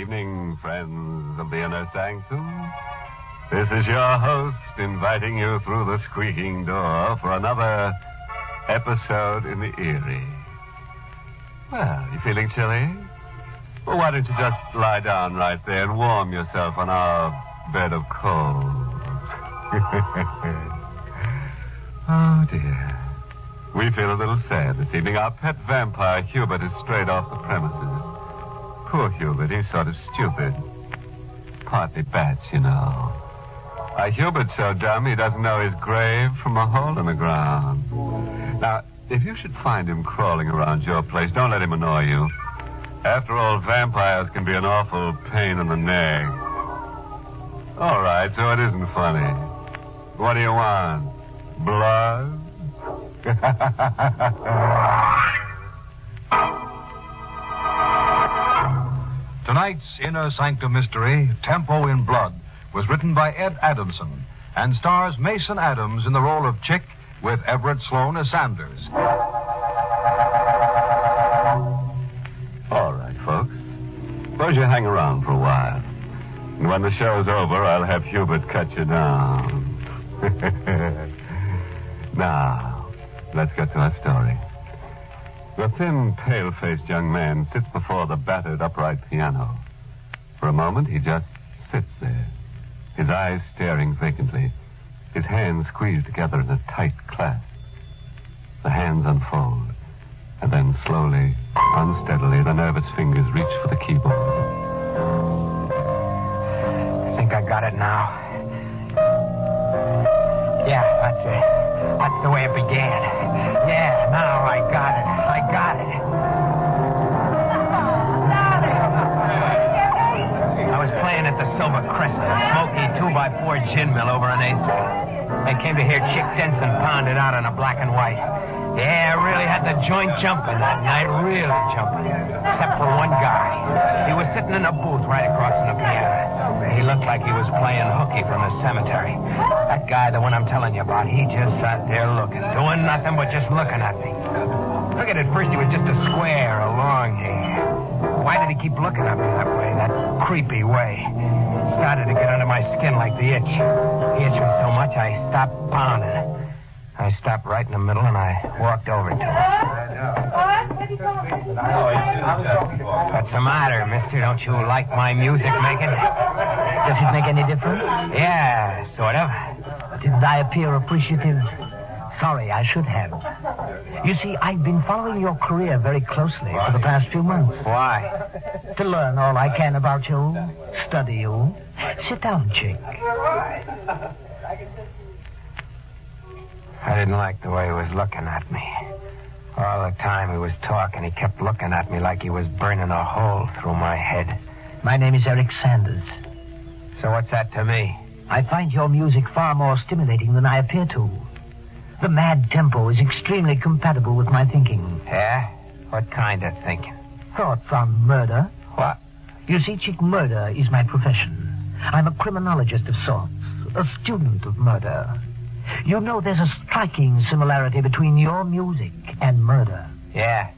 evening, friends of the Inner Sanctum. This is your host inviting you through the squeaking door for another episode in the Eerie. Well, you feeling chilly? Well, why don't you just lie down right there and warm yourself on our bed of coals? Oh, dear. We feel a little sad this evening. Our pet vampire, Hubert, is strayed off the premises. Poor Hubert, he's sort of stupid. Partly bats, you know. Hubert's so dumb he doesn't know his grave from a hole in the ground. Now, if you should find him crawling around your place, don't let him annoy you. After all, vampires can be an awful pain in the neck. All right, so it isn't funny. What do you want? Blood? Tonight's Inner Sanctum Mystery, Tempo in Blood, was written by Ed Adamson and stars Mason Adams in the role of Chick with Everett Sloane as Sanders. All right, folks. Suppose you hang around for a while. And when the show's over, I'll have Hubert cut you down. Now, let's get to our story. The thin, pale-faced young man sits before the battered upright piano. For a moment, he just sits there, his eyes staring vacantly, his hands squeezed together in a tight clasp. The hands unfold, and then slowly, unsteadily, the nervous fingers reach for the keyboard. I think I got it now. Yeah, that's it. That's the way it began. Yeah, now I got it. I got it. I was playing at the Silver Crescent, a smoky 2x4 gin mill over on 8th Street. I came to hear Chick Denson pound it out on a black and white. Yeah, I really had the joint jumping that night, really jumping. Except for one guy. He was sitting in a booth right across from the piano. He looked like he was playing hooky from the cemetery. That guy, the one I'm telling you about, he just sat there looking, doing nothing but just looking at me. Look at it, first he was just a square, a long hair. Why did he keep looking at me that way, that creepy way? It started to get under my skin like the itch. He itched me so much I stopped pounding it. I stopped right in the middle and I walked over to him. What's the matter, mister? Don't you like my music making? Does it make any difference? Yeah, sort of. Didn't I appear appreciative? Sorry, I should have. You see, I've been following your career very closely for the past few months. Why? To learn all I can about you, study you. Sit down, Chick. I didn't like the way he was looking at me. All the time he was talking, he kept looking at me like he was burning a hole through my head. My name is Eric Sanders. So what's that to me? I find your music far more stimulating than I appear to. The mad tempo is extremely compatible with my thinking. Yeah? What kind of thinking? Thoughts on murder. What? You see, Chick, murder is my profession. I'm a criminologist of sorts, a student of murder. You know, there's a striking similarity between your music and murder. Yeah.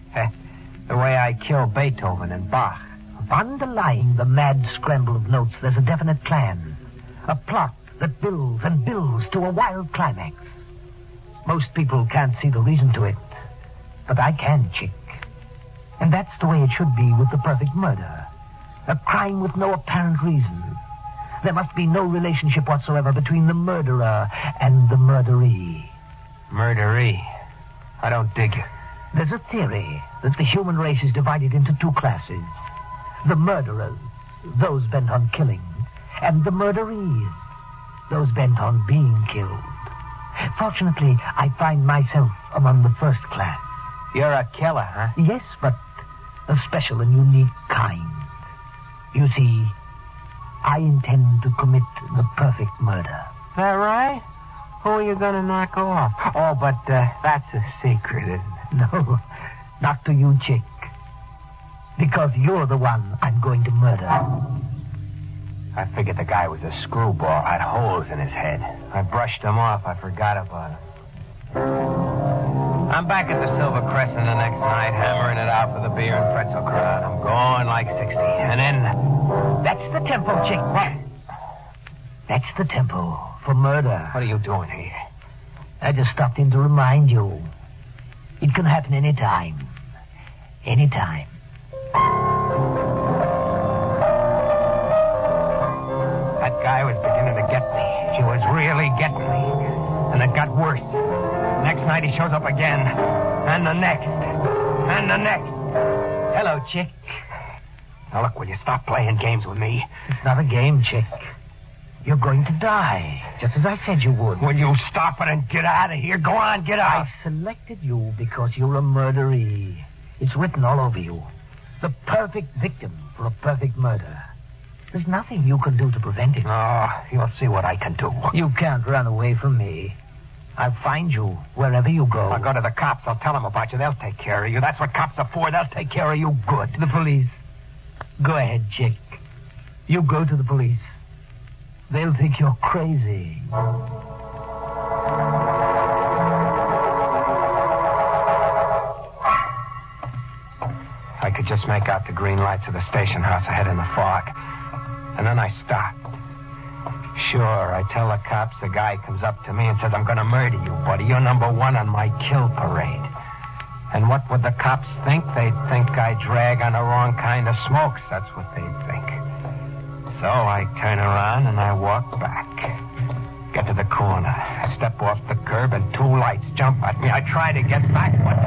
The way I killed Beethoven and Bach. Underlying the mad scramble of notes, there's a definite plan. A plot that builds and builds to a wild climax. Most people can't see the reason to it, but I can, Chick. And that's the way it should be with the perfect murder. A crime with no apparent reason. There must be no relationship whatsoever between the murderer and the murderee. Murderee? I don't dig it. There's a theory that the human race is divided into two classes. The murderers, those bent on killing, and the murderees, those bent on being killed. Fortunately, I find myself among the first class. You're a killer, huh? Yes, but a special and unique kind. You see, I intend to commit the perfect murder. Is that right? Who are you going to knock off? Oh, but that's a secret, isn't it? No, not to you, Chick. Because you're the one I'm going to murder. I figured the guy was a screwball, had holes in his head. I brushed him off. I forgot about him. I'm back at the Silver Crescent the next night, hammering it out for the beer and pretzel crowd. I'm going like 60. And then... That's the tempo, Chick. What? That's the tempo for murder. What are you doing here? I just stopped in to remind you. It can happen any time. Any time. That guy was beginning to get me. He was really getting me. And it got worse. Next night he shows up again. And the next. And the next. Hello, Chick. Now, look, will you stop playing games with me? It's not a game, Chick. You're going to die, just as I said you would. Will you stop it and get out of here? Go on, get out. I selected you because you're a murderee. It's written all over you. The perfect victim for a perfect murder. There's nothing you can do to prevent it. Oh, you'll see what I can do. You can't run away from me. I'll find you wherever you go. I'll go to the cops. I'll tell them about you. They'll take care of you. That's what cops are for. They'll take care of you good. The police. Go ahead, Chick. You go to the police. They'll think you're crazy. I could just make out the green lights of the station house ahead in the fog. And then I stopped. Sure, I tell the cops the guy comes up to me and says, I'm going to murder you, buddy. You're number one on my kill parade. And what would the cops think? They'd think I drag on the wrong kind of smokes. That's what they'd think. So I turn around and I walk back. Get to the corner. I step off the curb and two lights jump at me. I try to get back, but...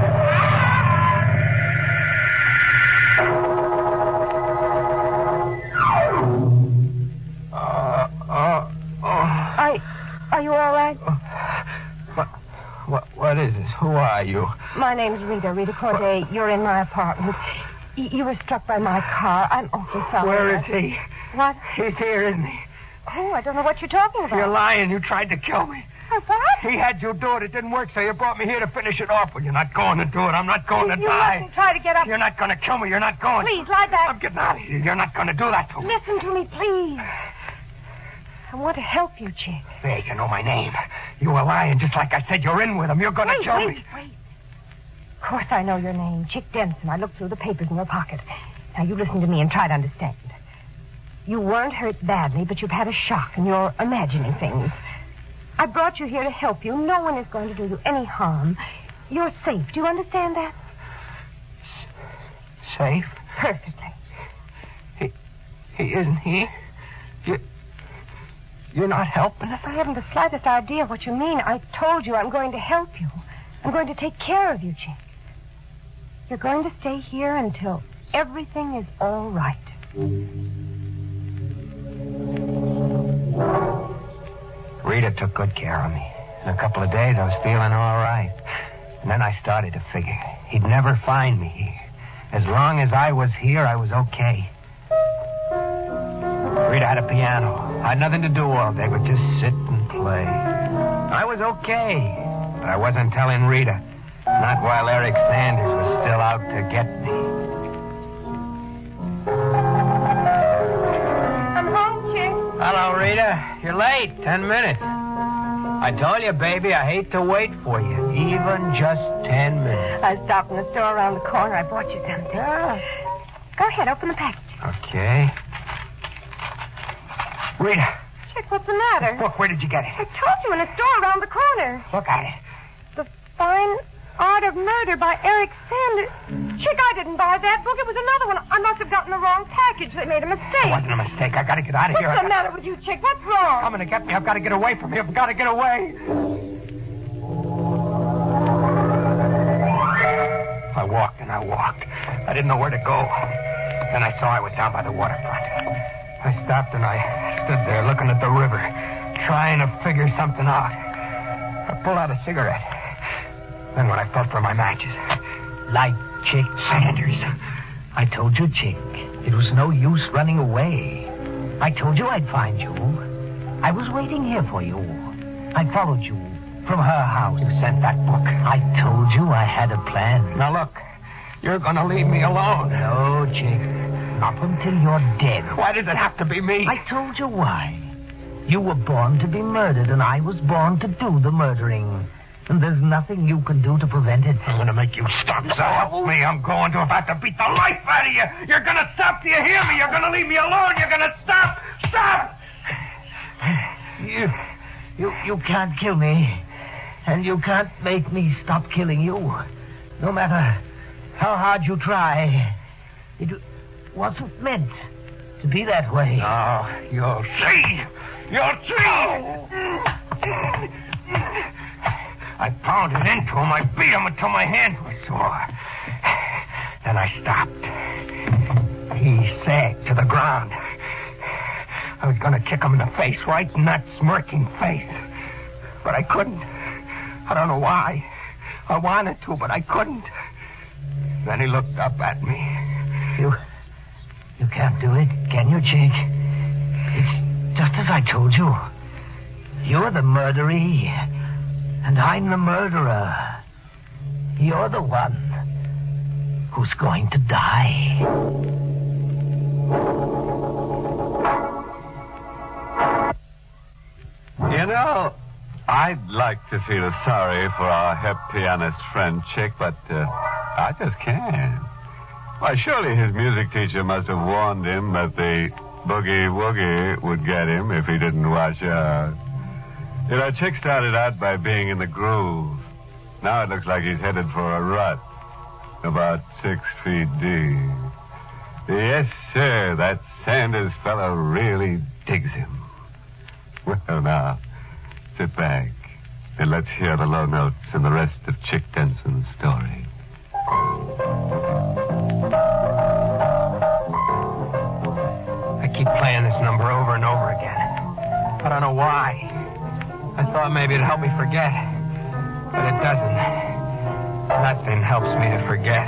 Are you all right? What is this? Who are you? My name's Rita Corday. You're in my apartment. You were struck by my car. I'm awfully sorry. Where is he? What? He's here, isn't he? Oh, I don't know what you're talking about. You're lying. You tried to kill me. What? He had you do it. It didn't work, so you brought me here to finish it off. Well, you're not going to do it. I'm not going to You die. mustn't try to get up. You're not going to kill me. You're not going. Please, lie back. I'm getting out of here. You're not going to do that to me. Listen to me, please. I want to help you, Chick. There, you know my name. You were lying, just like I said. You're in with him. You're going to kill me. Wait. Of course I know your name, Chick Denson. I looked through the papers in your pocket. Now, you listen to me and try to understand. You weren't hurt badly, but you've had a shock, and you're imagining things. I brought you here to help you. No one is going to do you any harm. You're safe. Do you understand that? Safe? Perfectly. He isn't he? You're not helping us? I haven't the slightest idea what you mean. I told you I'm going to help you. I'm going to take care of you, Chick. You're going to stay here until everything is all right. Rita took good care of me. In a couple of days, I was feeling all right. And then I started to figure he'd never find me here. As long as I was here, I was okay. Rita had a piano. I had nothing to do all day but just sit and play. I was okay, but I wasn't telling Rita. Not while Eric Sanders was still out to get me. I'm home, Chick. Hello, Rita. You're late. 10 minutes. I told you, baby, I hate to wait for you. Even just 10 minutes. I stopped in the store around the corner. I bought you something. Yeah. Go ahead, open the package. Okay. Rita. Chick, what's the matter? Look, where did you get it? I told you in a store around the corner. Look at it. The Fine Art of Murder by Eric Sanders. Chick, I didn't buy that book. It was another one. I must have gotten the wrong package. They made a mistake. It wasn't a mistake. I got to get out of here. What's the matter with you, Chick? What's wrong? Coming to get me. I've got to get away from here. I've got to get away. I walked and I walked. I didn't know where to go. Then I saw I was down by the waterfront. I stopped and I stood there looking at the river, trying to figure something out. I pulled out a cigarette. Then when I felt for my matches... Light, Chick. Sanders. I told you, Chick. It was no use running away. I told you I'd find you. I was waiting here for you. I followed you from her house. You sent that book. I told you I had a plan. Now look, you're going to leave me alone. No, Chick. Not until you're dead. Why does it have to be me? I told you why. You were born to be murdered, and I was born to do the murdering. And there's nothing you can do to prevent it. I'm going to make you stop, so help me. I'm going to. If I have to beat the life out of you, you're going to stop. Do you hear me? You're going to leave me alone. You're going to stop. Stop! You can't kill me. And you can't make me stop killing you. No matter how hard you try. It wasn't meant to be that way. Oh, you'll see. You'll see. I pounded into him. I beat him until my hands were sore. Then I stopped. He sagged to the ground. I was going to kick him in the face, right in that smirking face. But I couldn't. I don't know why. I wanted to, but I couldn't. Then he looked up at me. You can't do it, can you, Chick? It's just as I told you. You're the murderee, and I'm the murderer. You're the one who's going to die. You know, I'd like to feel sorry for our hep pianist friend Chick, but I just can't. Why, surely his music teacher must have warned him that the boogie-woogie would get him if he didn't watch out. You know, Chick started out by being in the groove. Now it looks like he's headed for a rut, about 6 feet deep. Yes, sir, that Sanders fellow really digs him. Well, now, sit back and let's hear the low notes and the rest of Chick Denson's story. I keep playing this number over and over again. I don't know why. I thought maybe it'd help me forget. But it doesn't. Nothing helps me to forget.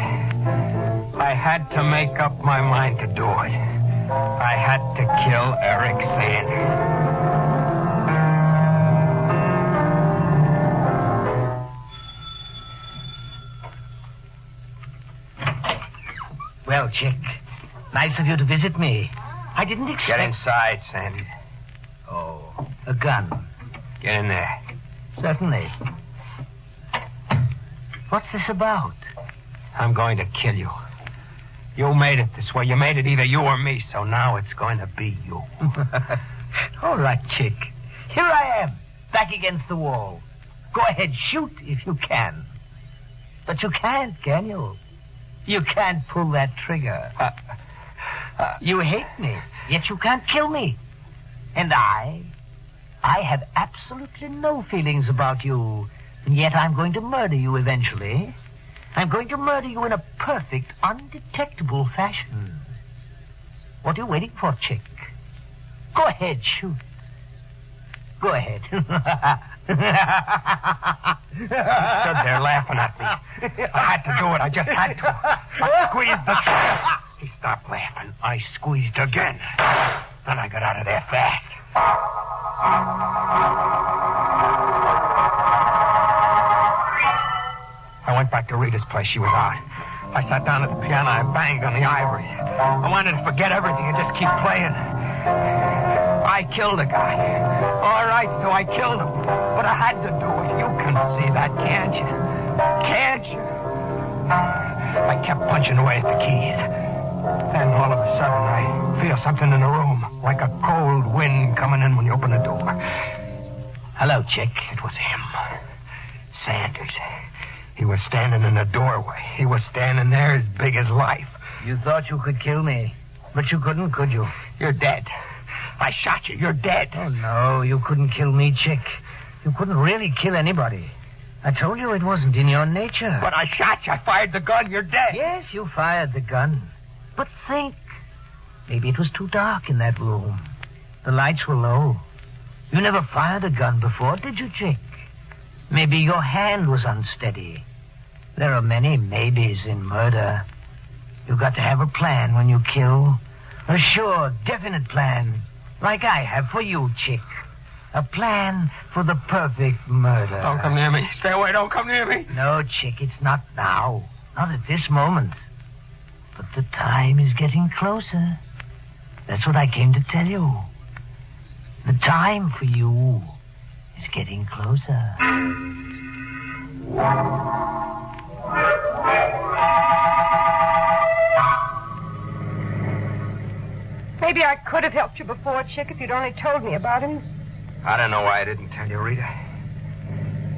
I had to make up my mind to do it. I had to kill Eric Sanders. Well, Chick, nice of you to visit me. I didn't expect... Get inside, Sandy. Oh, a gun. Get in there. Certainly. What's this about? I'm going to kill you. You made it this way. You made it either you or me, so now it's going to be you. All right, Chick. Here I am, back against the wall. Go ahead, shoot if you can. But you can't, can you? You can't pull that trigger. You hate me, yet you can't kill me. And I have absolutely no feelings about you, and yet I'm going to murder you eventually. I'm going to murder you in a perfect, undetectable fashion. What are you waiting for, Chick? Go ahead, shoot. Go ahead. He stood there laughing at me. I had to do it. I just had to. I squeezed the trigger. He stopped laughing. I squeezed again. Then I got out of there fast. I went back to Rita's place. She was out. I sat down at the piano and banged on the ivories. I wanted to forget everything and just keep playing. I killed a guy. All right, so I killed him. But I had to do it. You can see that, can't you? Can't you? I kept punching away at the keys. Then all of a sudden, I feel something in the room, like a cold wind coming in when you open the door. Hello, Chick. It was him. Sanders. He was standing in the doorway. He was standing there as big as life. You thought you could kill me, but you couldn't, could you? You're dead. I shot you. You're dead. Oh, no, you couldn't kill me, Chick. You couldn't really kill anybody. I told you it wasn't in your nature. But I shot you. I fired the gun. You're dead. Yes, you fired the gun. But think. Maybe it was too dark in that room. The lights were low. You never fired a gun before, did you, Chick? Maybe your hand was unsteady. There are many maybes in murder. You've got to have a plan when you kill. A sure, definite plan. Like I have for you, Chick. A plan for the perfect murder. Don't come near me. Stay away. Don't come near me. No, Chick, it's not now. Not at this moment. But the time is getting closer. That's what I came to tell you. The time for you is getting closer. Maybe I could have helped you before, Chick, if you'd only told me about him. I don't know why I didn't tell you, Rita.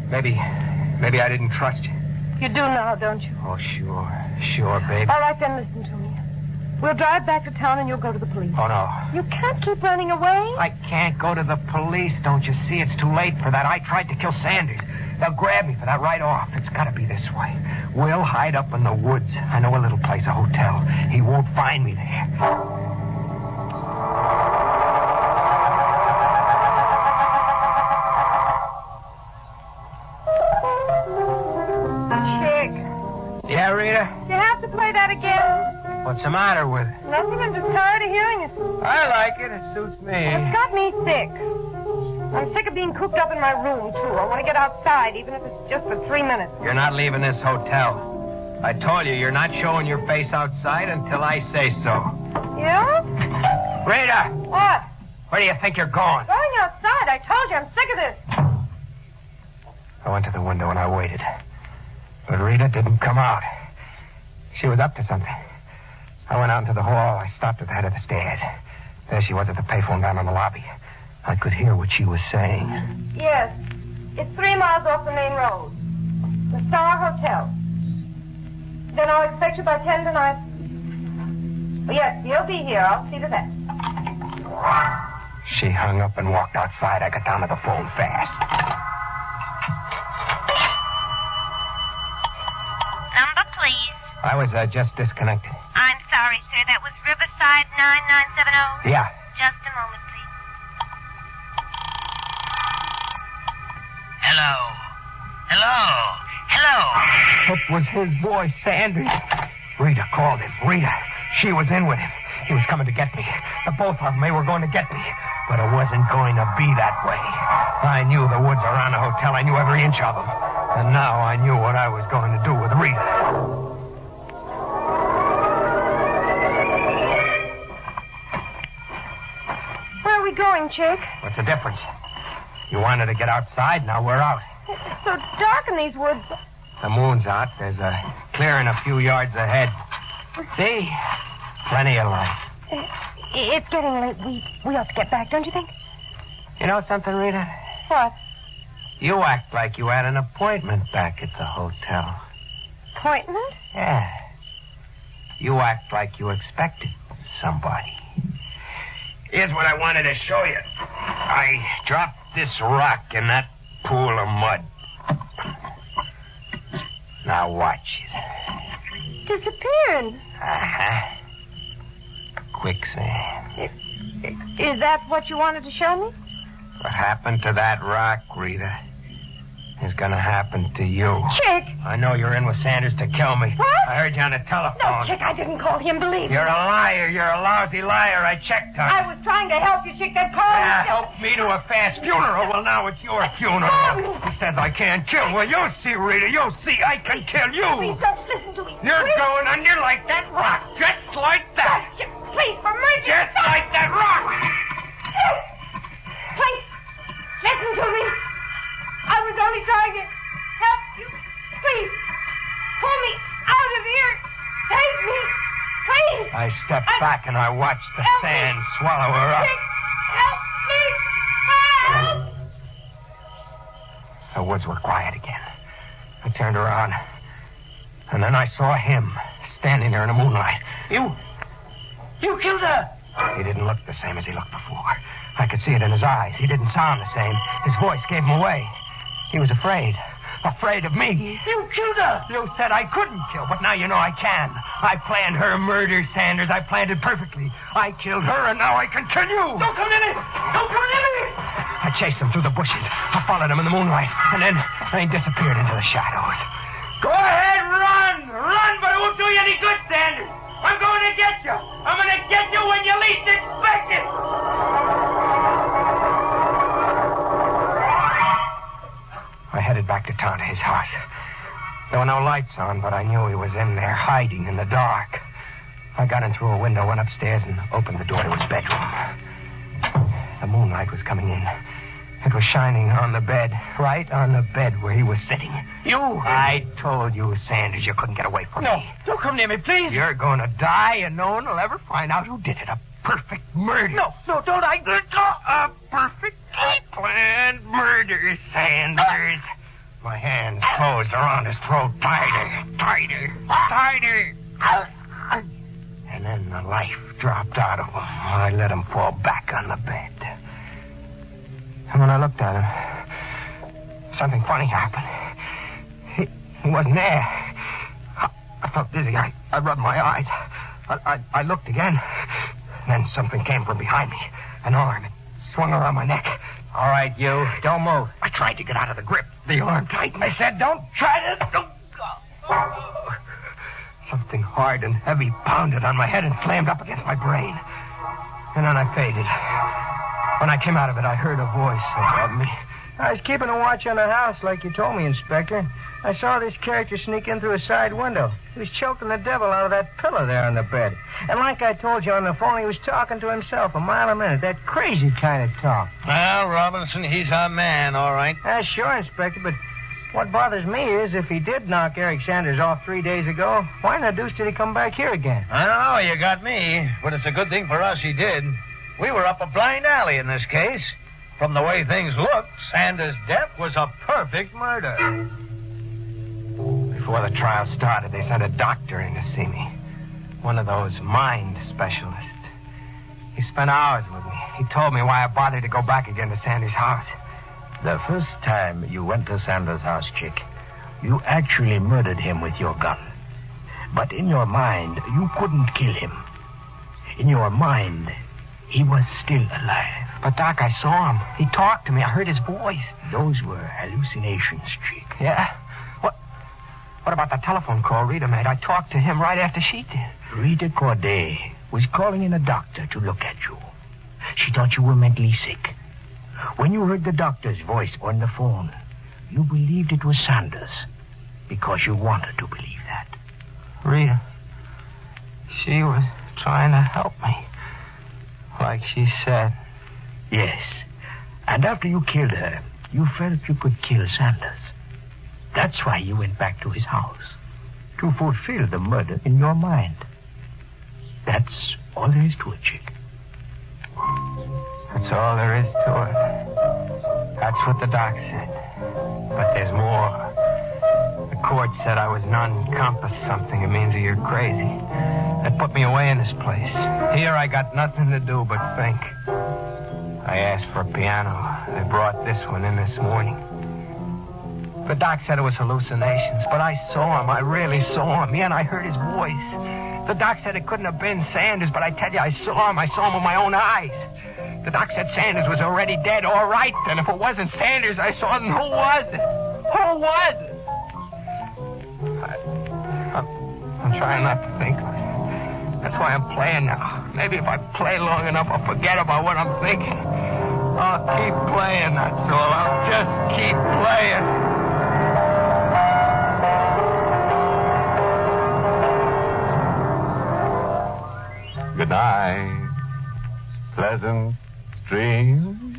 Maybe I didn't trust you. You do now, don't you? Oh, sure, baby. All right, then listen to me. We'll drive back to town and you'll go to the police. Oh, no. You can't keep running away. I can't go to the police, don't you see? It's too late for that. I tried to kill Sanders. They'll grab me for that right off. It's got to be this way. We'll hide up in the woods. I know a little place, a hotel. He won't find me there. Chick. Yeah, Rita? You have to play that again. What's the matter with it? Nothing. I'm just tired of hearing it. I like it. It suits me. It's got me sick. I'm sick of being cooped up in my room, too. I want to get outside, even if it's just for 3 minutes. You're not leaving this hotel. I told you, you're not showing your face outside until I say so. Yeah? Rita! What? Where do you think you're going? Going outside. I told you I'm sick of this. I went to the window and I waited. But Rita didn't come out. She was up to something. I went out into the hall. I stopped at the head of the stairs. There she was at the payphone down in the lobby. I could hear what she was saying. Yes. It's 3 miles off the main road. The Star Hotel. Then I'll expect you by 10 tonight. Yes, you'll be here. I'll see to that. She hung up and walked outside. I got down to the phone fast. Number, please. I was just disconnected. I'm sorry, sir. That was Riverside 9970. Yeah. Just a moment, please. Hello. It was his voice, Sanders. Rita called him. Rita. She was in with him. He was coming to get me. The both of them, they were going to get me. But it wasn't going to be that way. I knew the woods around the hotel. I knew every inch of them. And now I knew what I was going to do with Rita. Where are we going, Chick? What's the difference? You wanted to get outside, now we're out. It's so dark in these woods. The moon's out. There's a clearing a few yards ahead. See? Plenty of light. It's getting late. We ought to get back, don't you think? You know something, Rita? What? You act like you had an appointment back at the hotel. Appointment? Yeah. You act like you expected somebody. Here's what I wanted to show you. I dropped this rock in that pool of mud. Now watch it. Disappeared. Uh-huh. Quicksand. Is that what you wanted to show me? What happened to that rock, Rita, is going to happen to you. Chick! I know you're in with Sanders to kill me. What? I heard you on the telephone. No, Chick, I didn't call him. Believe me. You're a liar. You're a lousy liar. I checked her. I was trying to help you, Chick. That call Yeah, was... help me to a fast funeral. Well, now it's your funeral. He says I can't kill. Well, you'll see, Rita. You'll see. I can kill you. Please don't listen to me. You're Please. going under like that rock. Just like that. Chick, please, for mercy. Just like that rock. Please, listen to me. I was only trying to help you. Please, pull me out of here. Save me. Please. I stepped back and I watched the Help sand me. swallow her up. Chick, help me. Help. The woods were quiet again. I turned around, and then I saw him standing there in the moonlight. You killed her. He didn't look the same as he looked before. I could see it in his eyes. He didn't sound the same. His voice gave him away. He was afraid. Afraid of me. You killed her. You said I couldn't kill, but now you know I can. I planned her murder, Sanders. I planned it perfectly. I killed her, and now I can kill you. Don't come in it. Don't come in it. I chased him through the bushes. I followed him in the moonlight, and then he disappeared into the shadows. Go ahead, run. Run, but it won't do you any good, Sanders. I'm going to get you. I'm going to get you when you least expect it. I headed back to town to his house. There were no lights on, but I knew he was in there, hiding in the dark. I got in through a window, went upstairs, and opened the door to his bedroom. The moonlight was coming in. It was shining on the bed, right on the bed where he was sitting. You? I told you, Sanders, you couldn't get away from me. Don't come near me, please. You're going to die, and no one will ever find out who did it. A perfect murder. No, don't. A perfectly planned murder, Sanders. My hands closed around his throat tighter. And then the life dropped out of him. I let him fall back on the bed. And when I looked at him, something funny happened. He wasn't there. I felt dizzy. I rubbed my eyes. I looked again. Then something came from behind me. An arm. It swung around my neck. All right, you. Don't move. I tried to get out of the grip. The arm tightened. I said, don't try to... Something hard and heavy pounded on my head and slammed up against my brain. And then I faded. When I came out of it, I heard a voice above me. I was keeping a watch on the house like you told me, Inspector. I saw this character sneak in through a side window. He was choking the devil out of that pillow there on the bed. And like I told you on the phone, he was talking to himself a mile a minute. That crazy kind of talk. Well, Robinson, he's our man, all right. Sure, Inspector, but what bothers me is if he did knock Eric Sanders off 3 days ago, why in the deuce did he come back here again? I don't know, you got me. But it's a good thing for us he did. We were up a blind alley in this case. From the way things looked, Sanders' death was a perfect murder. Before the trial started, they sent a doctor in to see me. One of those mind specialists. He spent hours with me. He told me why I bothered to go back again to Sanders' house. The first time you went to Sanders' house, Chick, you actually murdered him with your gun. But in your mind, you couldn't kill him. In your mind, he was still alive. But, Doc, I saw him. He talked to me. I heard his voice. Those were hallucinations, Chick. Yeah? What about the telephone call Rita made? I talked to him right after she did. Rita Corday was calling in a doctor to look at you. She thought you were mentally sick. When you heard the doctor's voice on the phone, you believed it was Sanders because you wanted to believe that. Rita, she was trying to help me, like she said. Yes, and after you killed her, you felt you could kill Sanders. That's why you went back to his house, to fulfill the murder in your mind. That's all there is to it, Chick. That's all there is to it. That's what the doc said. But there's more. The court said I was non-compass something. It means that you're crazy. That put me away in this place. Here I got nothing to do but think. I asked for a piano. They brought this one in this morning. The doc said it was hallucinations, but I saw him. I really saw him. Yeah, and I heard his voice. The doc said it couldn't have been Sanders, but I tell you, I saw him. I saw him with my own eyes. The doc said Sanders was already dead. All right, then. If it wasn't Sanders I saw, then who was it? Who was it? I'm trying not to think of it. That's why I'm playing now. Maybe if I play long enough, I'll forget about what I'm thinking. I'll keep playing, that's all. I'll just keep playing. Good night. Pleasant dreams.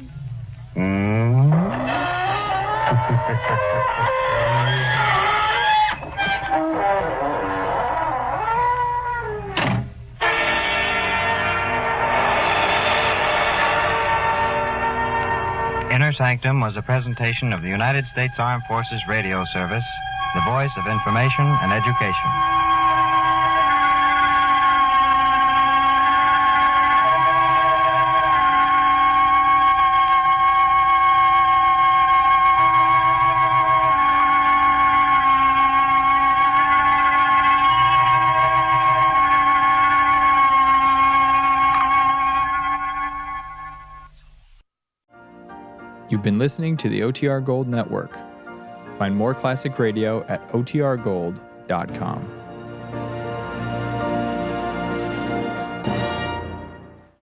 Inner Sanctum was a presentation of the United States Armed Forces Radio Service, the voice of information and education. You've been listening to the OTR Gold Network. Find more classic radio at otrgold.com.